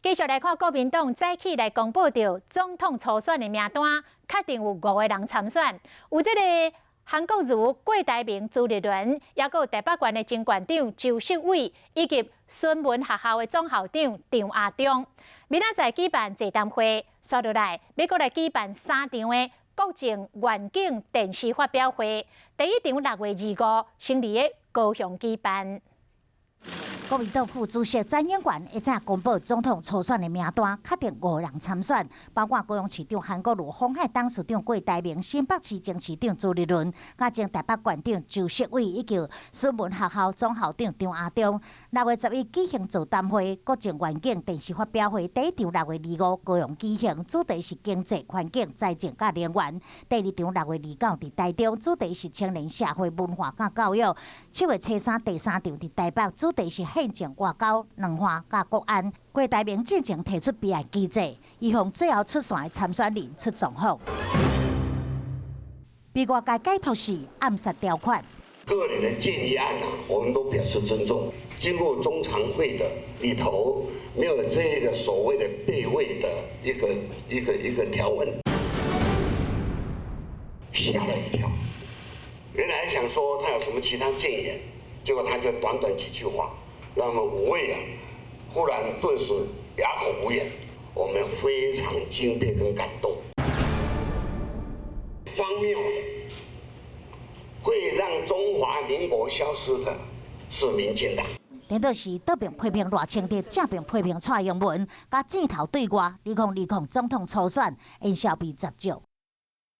继续来看国民党早起来公布着总统初选的名单，确定有5个人参选，有这个韩国瑜、郭台铭、朱立伦，也有台北县的前县长周锡伟，以及孙文学校的总校长张亚中。明仔载举办座谈会，接落来要搁来举办3场的国政远景电视发表会。第一场6月25日，星期的高雄举办。 国民党副主席詹英元一早公布总统初选的名单，确定5人参选，包括高雄市长韩国瑜、鸿海党市长郭台铭、新北市前市长朱立伦、甲前台北县长周锡伟以及孙文学校总校长张亚中。6月11日举行座谈会，国政远景电视发表会。第一场6月25高雄举行，主题是经济、环境、财政甲能源；第二场6月29伫台中，主题是青年社会、文化甲教育。7月初3第3场伫台北，主题是 宪政、外交、两化、甲国安。郭台铭进前提出备案机制，预防最后出线的参选人出状况。被外界解读是暗杀条款。个人的建议案我们都表示尊重。经过中常会的里头，没有这个所谓的备位的一个条文，吓了一跳。原来想说他有什么其他建言，结果他就短短几句话。 让我们5位忽然顿时哑口无言，我们非常惊佩跟感动。荒谬的，会让中华民国消失的是民进党。领导时倒并批评赖清德，正并批评蔡英文，甲箭头对外，2020总统初选因小比杂少。